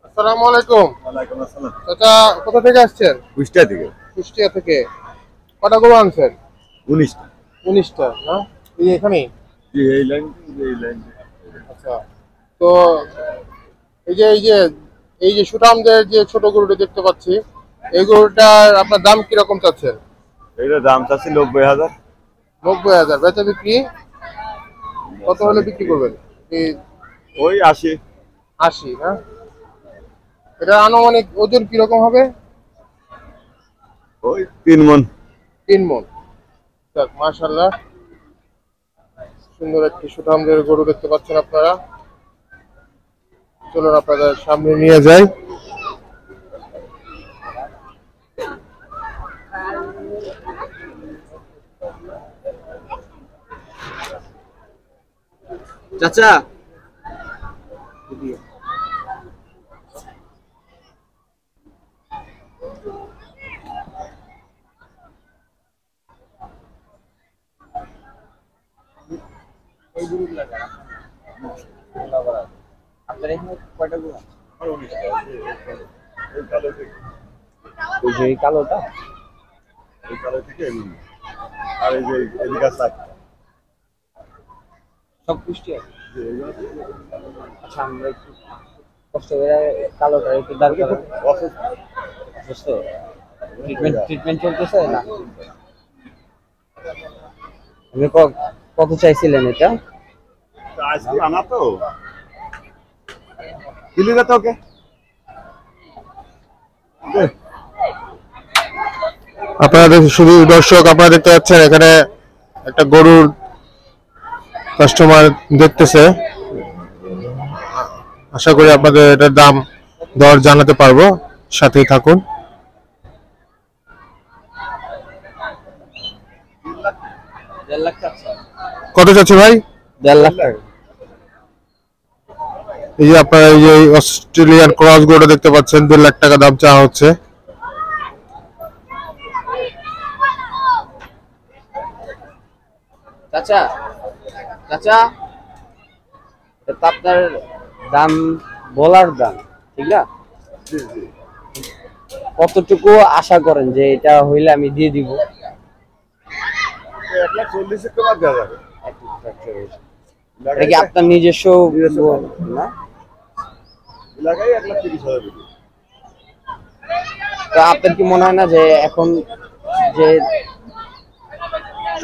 আসসালামু আলাইকুম। ওয়ালাইকুম আসসালাম। চাচা কোথা থেকে আসছেন? কুষ্টিয়া থেকে। কুষ্টিয়া থেকে। কটা গরু আনছেন? 19টা। 19টা না? এই এখানেই? জি, এই লাইন। আচ্ছা। তো এই যে সুঠামদের যে ছোট গরুটা দেখতে পাচ্ছি, এই গরুটার আপনার দাম কিরকম চাচ্ছেন? এইটার দাম চাচ্ছি 90,000। 90,000। বেচা বিক্রি কত হলে বিক্রি করবেন? ওই 80। 80 না? এটা আনুমানিক ওজন কিরকম হবে? ওই 3 মণ। 3 মণ। যাক মাশাআল্লাহ, সুন্দর একটি সুঠামদের গরু দেখতে পাচ্ছেন আপনারা। চলুন আপনাদের সামনে নিয়ে যাই। চাচা আপনার এখানে কয়টা গরু আছে? ওই যে কালোটা, এই কালো থেকে আর এই যে এদিকে আছে সব পুষ্টি আছে। আচ্ছা, আমরা একটু কষ্ট করে কালোটা একটু দাঁড় করাবো। বুঝতে ট্রিটমেন্ট চলতেছে না? আপনি কত চাইছিলেন এটা? আজকে আনা তো কিলিগা তো ওকে। আপনারা শুধু দর্শক আপনারা দেখতে পাচ্ছেন এখানে একটা গরুর কাস্টমার দেখতেছে। আশা করি আপনাদের এটার দাম দর জানাতে পারবো, সাথেই থাকুন। কত চাচ্ছে ভাই? 1.5 লাখ টাকা। এই যে আপনারা এই যে অস্ট্রেলিয়ান ক্রস গরুটা দেখতে পাচ্ছেন, 1.5 লাখ টাকা দাম চাওয়া হচ্ছে। চাচা চাচা, এটা আপনার দাম বলার দাম, ঠিক না? কতটুকু আশা করেন যে এটা হইলে আমি দিয়ে দিব? 1,40,000 টাকা দেওয়া যাবে। এটা কি আপনার নিজস্ব না? লাগাই 1,30,000 টাকা। তো আপনার কি মনে হয় না যে এখন যে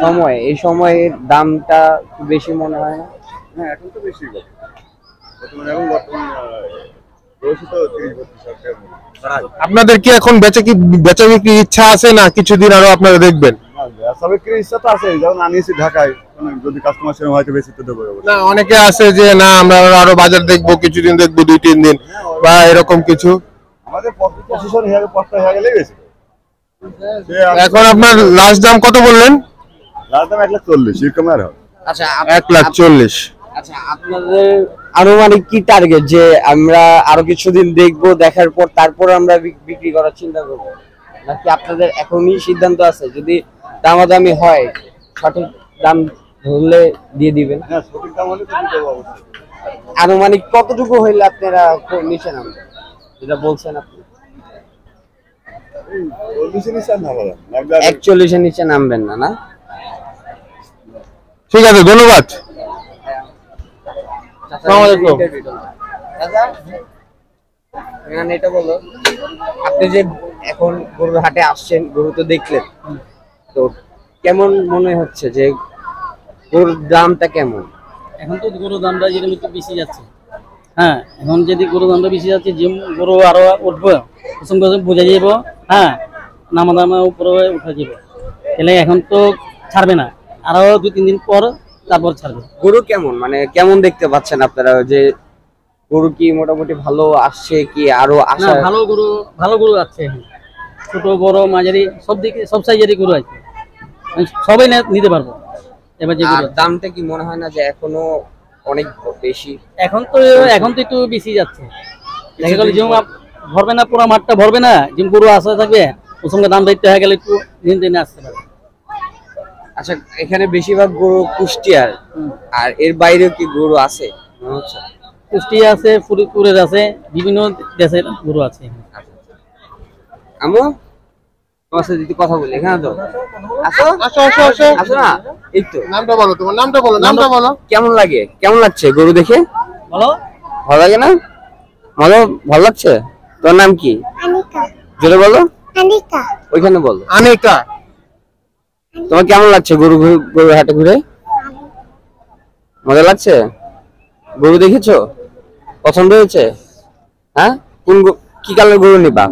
সময়, এই সময়ের দামটা একটু বেশি মনে হয় না? হ্যাঁ, এখন তো বেশি কথা। বর্তমান বয়সে তো 30-32 টাকা। আপনাদের কি এখন বেচা বিক্রি ইচ্ছা আছে না কিছুদিন আরো আপনারা দেখবেন? সবে কি ইচ্ছা তো আছে, যখন আনিয়েছি ঢাকায়, যদি কাস্টমার সেরকম হয়তো বেশি তো দেবো। না, অনেকে আছে যে না আমরা আরো বাজার দেখবো, কিছুদিন দেখবো, 2-3 দিন বা এরকম কিছু। আমাদের পজিশন হয়ে পথটা হয়ে গেলেই বেশি। এখন আপনার লাস্ট দাম কত বললেন? লাস্ট দাম 1,40,000, এরকম আর হবে। আচ্ছা, 1,40,000। আচ্ছা, আপনাদের আনুমানিক কি টার্গেট যে আমরা আরো কিছুদিন দেখবো, দেখার পর তারপর আমরা বিক্রি করার চিন্তা করবো, নাকি আপনাদের এখনই সিদ্ধান্ত আছে যদি দামাদামি হয় সঠিক দাম ধরলে দিয়ে দিবেন? হ্যাঁ, সঠিক দাম হলে তো দিতে হবে অবশ্যই। আনুমানিক কতটুকু হইলে আপনারা নিচে নামবেন যেটা বলছেন আপনি? 41 এর নিচে নামবেন না? না, ঠিক আছে, ধন্যবাদ। আসসালামু আলাইকুম। এখানে এটা বলো, আপনি যে এখন গরুর হাটে আসছেন, গরু তো দেখলেন, তো কেমন মনে হচ্ছে যে গরুর দামটা কেমন? এখন তো গরুর দামটা যেরকম একটু বেশি যাচ্ছে। হ্যাঁ, এখন যদি গরুর দামটা বেশি যাচ্ছে, যে গরু আরো উঠবো, কুসুম কুসুম বুঝে যাব। হ্যাঁ, নামা দামা উপরে উঠে যাব। তাহলে এখন তো ছাড়বে না, আরো 2-3 দিন পর তারপর ছাড়বে। গরু কেমন, মানে কেমন দেখতে পাচ্ছেন আপনারা, যে গরু কি মোটামুটি ভালো আসছে, কি আরো না, আসা? ভালো গরু আছে এখন। ছোট বড় মাঝারি সব দিকে সব সাইজেরই গরু আছে, মানে সবাই নিতে পারবো। এবার যে আর গরু আছে। দামটা কি মনে হয় না যে এখনো অনেক বেশি? এখন তো একটু বেশি যাচ্ছে। দেখা গেল যেমন ভরবে না, পুরো মাঠটা ভরবে না, যেমন গরু আসা থাকবে, ওর সঙ্গে দাম দায়িত্ব হয়ে গেলে একটু দিন দিনে আসতে পারে। আচ্ছা, এখানে বেশিরভাগ গরু কুষ্টিয়ার, আর এর বাইরেও কি গরু আছে মনে হচ্ছে? কুষ্টিয়া আছে, ফরিদপুরের আছে, বিভিন্ন দেশের গরু আছে। আমু, তোমার সাথে যদি কথা বলি, এখানে তো আসো আসো আসো আসো, আসো না, এই তো। নামটা বলো, তোমার নামটা বলো, নামটা বলো। কেমন লাগে, কেমন লাগছে গরু দেখে? বলো। ভালো লাগে না? ভালো লাগছে? তোর নাম কি? আনিকা। জোরে বলো। আনিকা। ওইখানে বলো। আনিকা, তোমার কেমন লাগছে গরু হাটে ঘুরে? মজা লাগছে? গরু দেখেছো? পছন্দ হয়েছে? হ্যাঁ, কি কালার গরু নিবা?